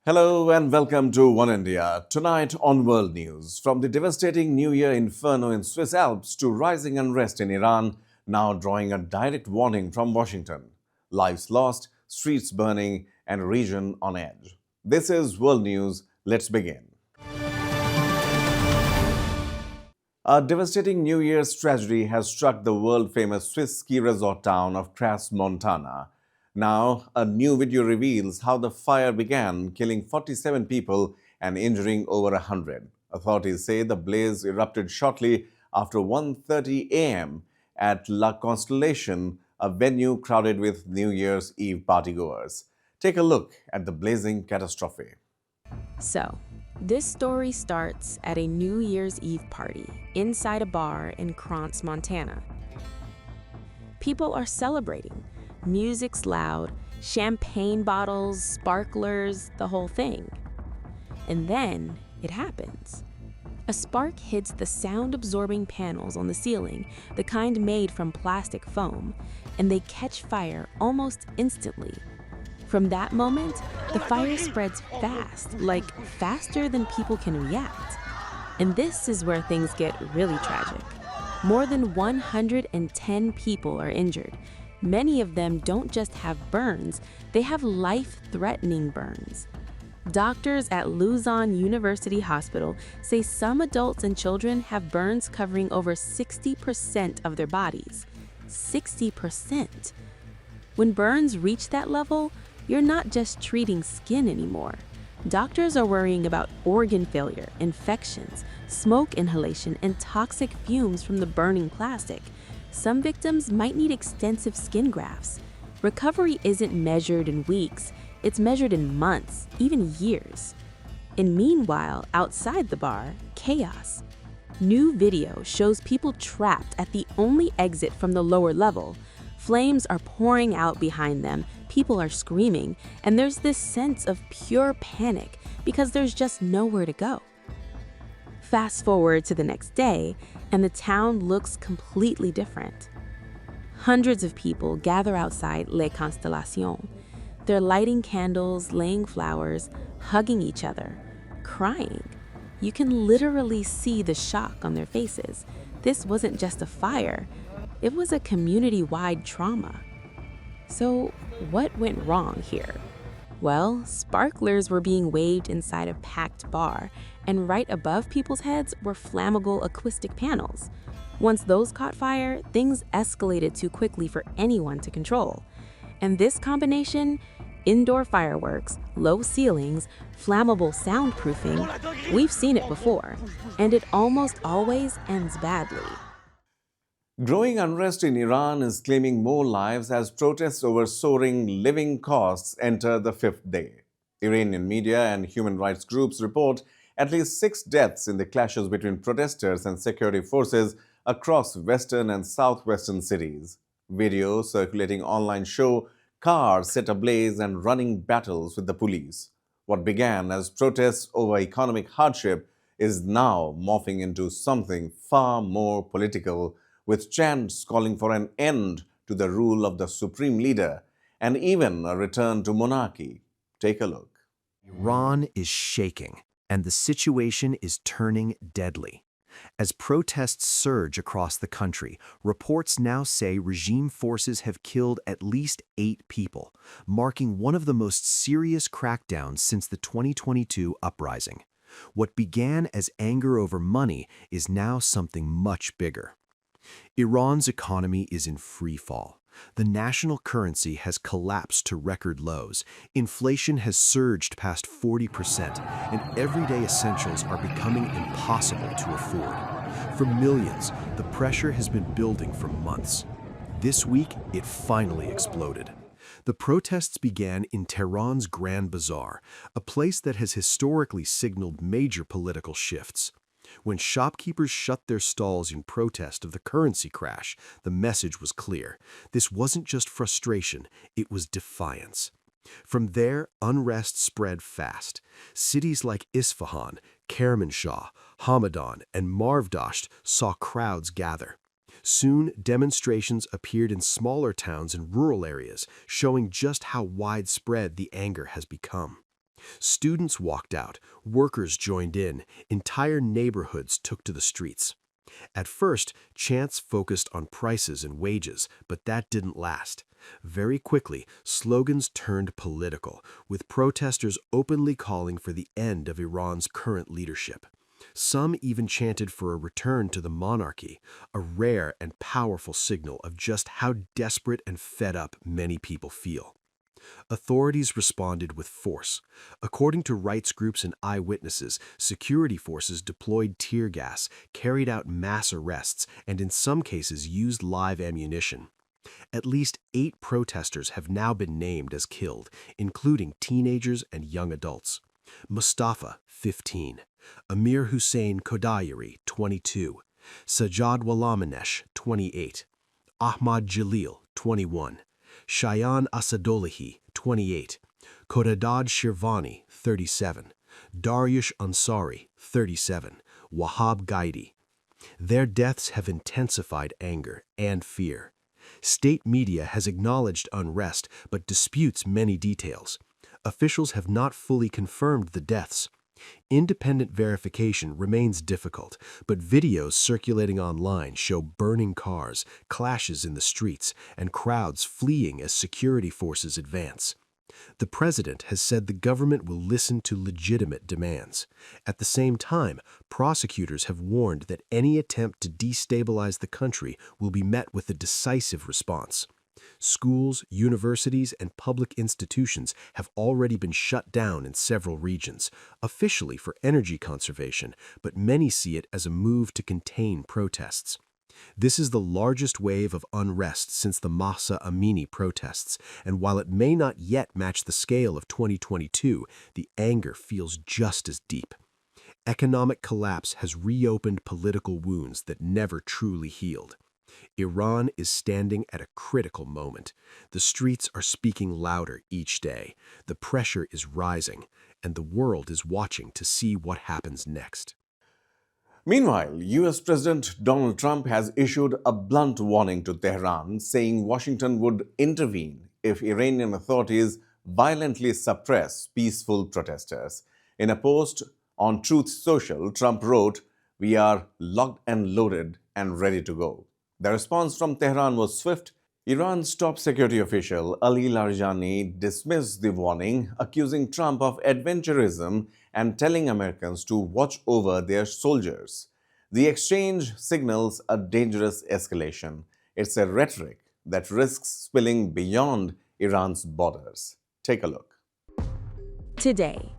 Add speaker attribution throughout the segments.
Speaker 1: Hello and welcome to Oneindia. Tonight on World News, from the devastating New Year inferno in Swiss Alps to rising unrest in Iran, now drawing a direct warning from Washington. Lives lost, streets burning, and region on edge. This is World News. Let's begin. A devastating New Year's tragedy has struck the world-famous Swiss ski resort town of Kras, Montana. Now, a new video reveals how the fire began, killing 47 people and injuring over 100. Authorities say the blaze erupted shortly after 1:30 a.m. at La Constellation, a venue crowded with New Year's Eve partygoers. Take a look at the blazing catastrophe.
Speaker 2: So, this story starts at a New Year's Eve party inside a bar in Krantz, Montana. People are celebrating. Music's loud, champagne bottles, sparklers, the whole thing. And then it happens. A spark hits the sound-absorbing panels on the ceiling, the kind made from plastic foam, and they catch fire almost instantly. From that moment, the fire spreads fast, like faster than people can react. And this is where things get really tragic. More than 110 people are injured. Many of them don't just have burns, they have life-threatening burns. Doctors at Luzon University Hospital say some adults and children have burns covering over 60% of their bodies. 60%. When burns reach that level, you're not just treating skin anymore. Doctors are worrying about organ failure, infections, smoke inhalation, and toxic fumes from the burning plastic. Some victims might need extensive skin grafts. Recovery isn't measured in weeks, it's measured in months, even years. And meanwhile, outside the bar, chaos. New video shows people trapped at the only exit from the lower level. Flames are pouring out behind them, people are screaming, and there's this sense of pure panic because there's just nowhere to go. Fast forward to the next day, and the town looks completely different. Hundreds of people gather outside La Constellation. They're lighting candles, laying flowers, hugging each other, crying. You can literally see the shock on their faces. This wasn't just a fire, it was a community-wide trauma. So, what went wrong here? Well, sparklers were being waved inside a packed bar, and right above people's heads were flammable acoustic panels. Once those caught fire, things escalated too quickly for anyone to control. And this combination, indoor fireworks, low ceilings, flammable soundproofing, we've seen it before, and it almost always ends badly.
Speaker 1: Growing unrest in Iran is claiming more lives as protests over soaring living costs enter the fifth day. Iranian media and human rights groups report at least 6 deaths in the clashes between protesters and security forces across western and southwestern cities. Videos circulating online show cars set ablaze and running battles with the police. What began as protests over economic hardship is now morphing into something far more political, with chants calling for an end to the rule of the supreme leader and even a return to monarchy. Take a look.
Speaker 3: Iran is shaking, and the situation is turning deadly. As protests surge across the country, reports now say regime forces have killed at least 8 people, marking one of the most serious crackdowns since the 2022 uprising. What began as anger over money is now something much bigger. Iran's economy is in free fall. The national currency has collapsed to record lows. Inflation has surged past 40%, and everyday essentials are becoming impossible to afford. For millions, the pressure has been building for months. This week, it finally exploded. The protests began in Tehran's Grand Bazaar, a place that has historically signaled major political shifts. When shopkeepers shut their stalls in protest of the currency crash, the message was clear. This wasn't just frustration, it was defiance. From there, unrest spread fast. Cities like Isfahan, Kermanshah, Hamadan, and Marvdasht saw crowds gather. Soon, demonstrations appeared in smaller towns and rural areas, showing just how widespread the anger has become. Students walked out, workers joined in, entire neighborhoods took to the streets. At first, chants focused on prices and wages, but that didn't last. Very quickly, slogans turned political, with protesters openly calling for the end of Iran's current leadership. Some even chanted for a return to the monarchy, a rare and powerful signal of just how desperate and fed up many people feel. Authorities responded with force. According to rights groups and eyewitnesses, security forces deployed tear gas, carried out mass arrests, and in some cases used live ammunition. At least 8 protesters have now been named as killed, including teenagers and young adults. Mustafa, 15, Amir Hussein Kodayari, 22, Sajjad Walamanesh, 28, Ahmad Jalil, 21, Shayan Asadolahi, 28, Kodadad Shirvani, 37, Daryush Ansari, 37, Wahab Gaidi. Their deaths have intensified anger and fear. State media has acknowledged unrest but disputes many details. Officials have not fully confirmed the deaths. Independent verification remains difficult, but videos circulating online show burning cars, clashes in the streets, and crowds fleeing as security forces advance. The president has said the government will listen to legitimate demands. At the same time, prosecutors have warned that any attempt to destabilize the country will be met with a decisive response. Schools, universities, and public institutions have already been shut down in several regions, officially for energy conservation, but many see it as a move to contain protests. This is the largest wave of unrest since the Mahsa Amini protests, and while it may not yet match the scale of 2022, the anger feels just as deep. Economic collapse has reopened political wounds that never truly healed. Iran is standing at a critical moment. The streets are speaking louder each day. The pressure is rising, and the world is watching to see what happens next.
Speaker 1: Meanwhile, US President Donald Trump has issued a blunt warning to Tehran, saying Washington would intervene if Iranian authorities violently suppress peaceful protesters. In a post on Truth Social, Trump wrote, "We are locked and loaded and ready to go." The response from Tehran was swift. Iran's top security official Ali Larijani dismissed the warning, accusing Trump of adventurism and telling Americans to watch over their soldiers. The exchange signals a dangerous escalation. It's a rhetoric that risks spilling beyond Iran's borders. Take a look.
Speaker 2: Today,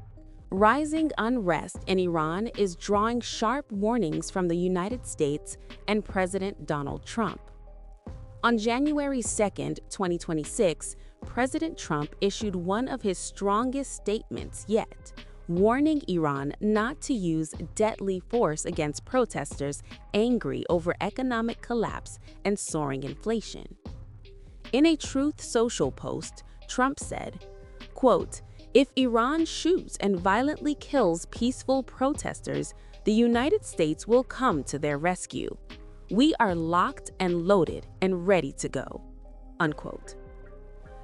Speaker 2: rising unrest in Iran is drawing sharp warnings from the United States and President Donald Trump. On January 2nd, 2026, President Trump issued one of his strongest statements yet, warning Iran not to use deadly force against protesters angry over economic collapse and soaring inflation. In a Truth Social post, Trump said, quote, "If Iran shoots and violently kills peaceful protesters, the United States will come to their rescue. We are locked and loaded and ready to go." Unquote.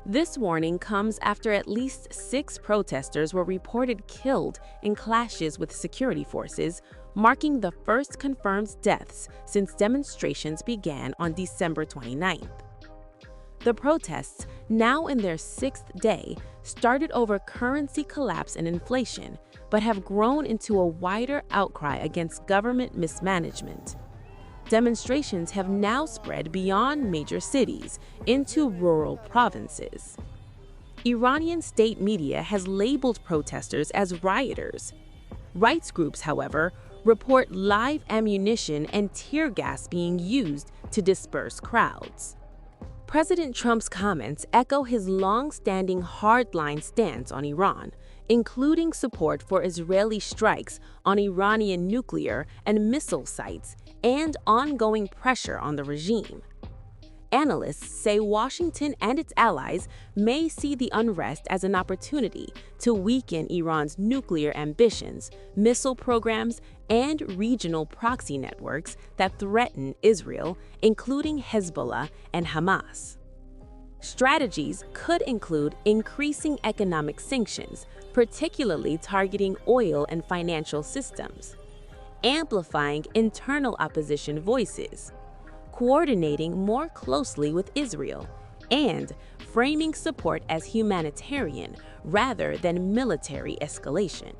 Speaker 2: This warning comes after at least 6 protesters were reported killed in clashes with security forces, marking the first confirmed deaths since demonstrations began on December 29th. The protests, now in their 6th day, started over currency collapse and inflation, but have grown into a wider outcry against government mismanagement. Demonstrations have now spread beyond major cities into rural provinces. Iranian state media has labeled protesters as rioters. Rights groups, however, report live ammunition and tear gas being used to disperse crowds. President Trump's comments echo his long-standing hardline stance on Iran, including support for Israeli strikes on Iranian nuclear and missile sites and ongoing pressure on the regime. Analysts say Washington and its allies may see the unrest as an opportunity to weaken Iran's nuclear ambitions, missile programs, and regional proxy networks that threaten Israel, including Hezbollah and Hamas. Strategies could include increasing economic sanctions, particularly targeting oil and financial systems, amplifying internal opposition voices, coordinating more closely with Israel, and framing support as humanitarian rather than military escalation.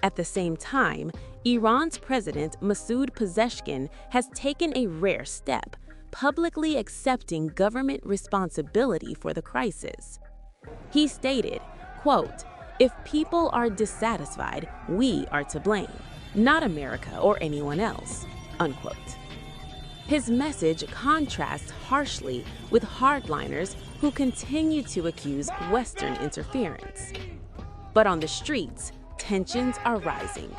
Speaker 2: At the same time, Iran's President Masoud Pezeshkian has taken a rare step, publicly accepting government responsibility for the crisis. He stated, quote, "If people are dissatisfied, we are to blame, not America or anyone else," unquote. His message contrasts harshly with hardliners who continue to accuse Western interference. But on the streets, tensions are rising.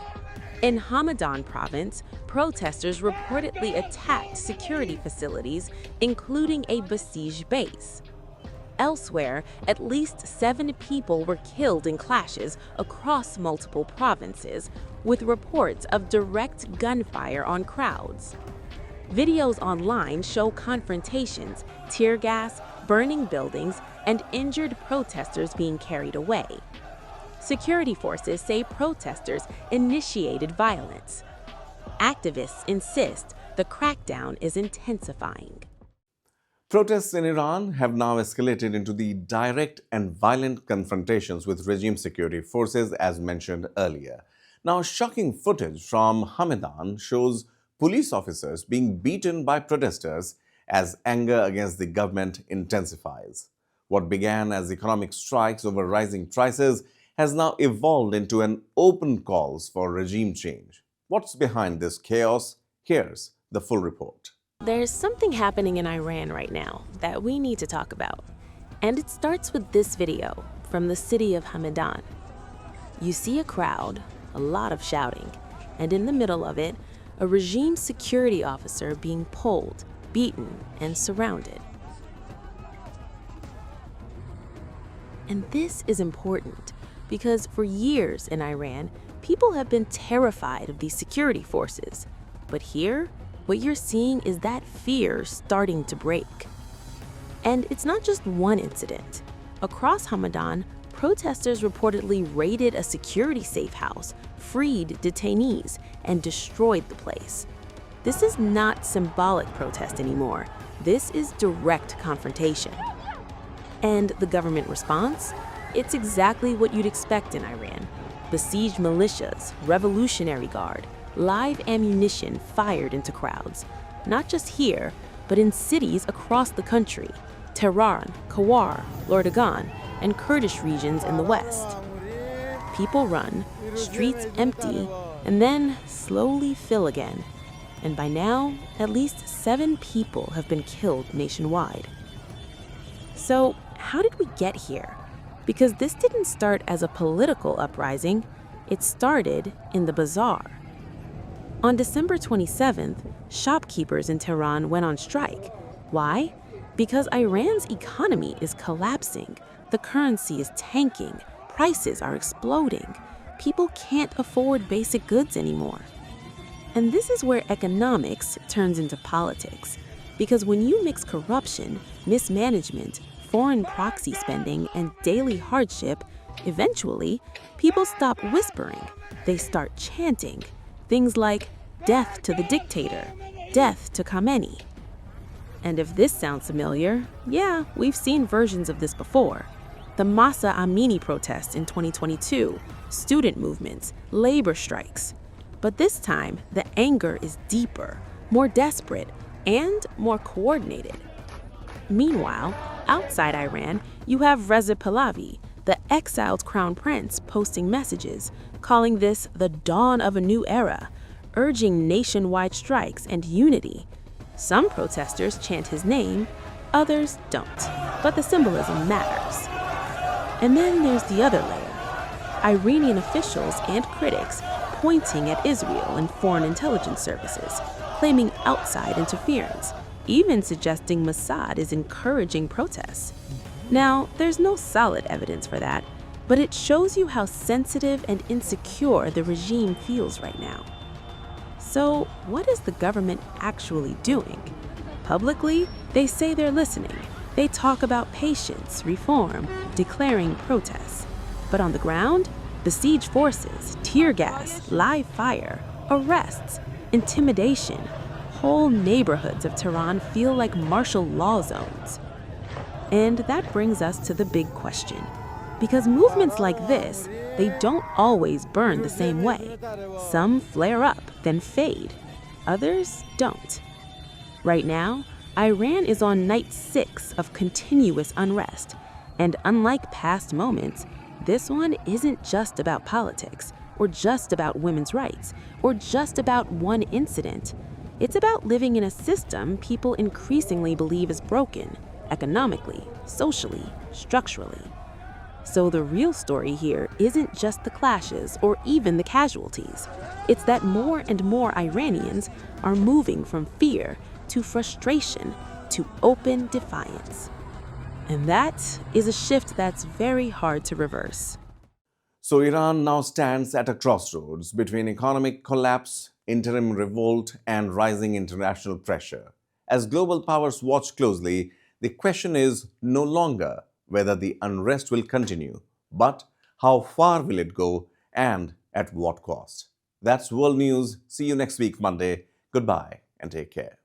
Speaker 2: In Hamadan province, protesters reportedly attacked security facilities, including a besieged base. Elsewhere, at least 7 people were killed in clashes across multiple provinces, with reports of direct gunfire on crowds. Videos online show confrontations, tear gas, burning buildings, and injured protesters being carried away. Security forces say protesters initiated violence. Activists insist the crackdown is intensifying.
Speaker 1: Protests in Iran have now escalated into the direct and violent confrontations with regime security forces, as mentioned earlier. Now, shocking footage from Hamadan shows police officers being beaten by protesters as anger against the government intensifies. What began as economic strikes over rising prices has now evolved into an open calls for regime change. What's behind this chaos? Here's the full report.
Speaker 2: There's something happening in Iran right now that we need to talk about. And it starts with this video from the city of Hamadan. You see a crowd, a lot of shouting, and in the middle of it, a regime security officer being pulled, beaten, and surrounded. And this is important because for years in Iran, people have been terrified of these security forces. But here, what you're seeing is that fear starting to break. And it's not just one incident. Across Hamadan, protesters reportedly raided a security safe house, freed detainees, and destroyed the place. This is not symbolic protest anymore. This is direct confrontation. And the government response? It's exactly what you'd expect in Iran. Besieged militias, Revolutionary Guard, live ammunition fired into crowds. Not just here, but in cities across the country. Tehran, Kawar, Lordagan, and Kurdish regions in the west. People run, streets empty, and then slowly fill again. And by now, at least 7 people have been killed nationwide. So, how did we get here? Because this didn't start as a political uprising, it started in the bazaar. On December 27th, shopkeepers in Tehran went on strike. Why? Because Iran's economy is collapsing, the currency is tanking, prices are exploding. People can't afford basic goods anymore. And this is where economics turns into politics. Because when you mix corruption, mismanagement, foreign proxy spending, and daily hardship, eventually, people stop whispering. They start chanting. Things like, "Death to the dictator," "Death to Khamenei." And if this sounds familiar, yeah, we've seen versions of this before. The Masa Amini protests in 2022, student movements, labor strikes. But this time, the anger is deeper, more desperate, and more coordinated. Meanwhile, outside Iran, you have Reza Pahlavi, the exiled crown prince, posting messages, calling this the dawn of a new era, urging nationwide strikes and unity. Some protesters chant his name, others don't, but the symbolism matters. And then there's the other layer. Iranian officials and critics pointing at Israel and foreign intelligence services, claiming outside interference, even suggesting Mossad is encouraging protests. Now, there's no solid evidence for that, but it shows you how sensitive and insecure the regime feels right now. So, what is the government actually doing? Publicly, they say they're listening, They talk about patience, reform, declaring protests. But on the ground, besieged forces, tear gas, live fire, arrests, intimidation. Whole neighborhoods of Tehran feel like martial law zones. And that brings us to the big question. Because movements like this, they don't always burn the same way. Some flare up, then fade. Others don't. Right now, Iran is on night 6 of continuous unrest. And unlike past moments, this one isn't just about politics, or just about women's rights, or just about one incident. It's about living in a system people increasingly believe is broken, economically, socially, structurally. So the real story here isn't just the clashes or even the casualties. It's that more and more Iranians are moving from fear to frustration to open defiance. And that is a shift that's very hard to reverse.
Speaker 1: So Iran now stands at a crossroads between economic collapse, interim revolt, and rising international pressure. As global powers watch closely, the question is no longer whether the unrest will continue, but how far will it go and at what cost. That's World News. See you next week, Monday. Goodbye and take care.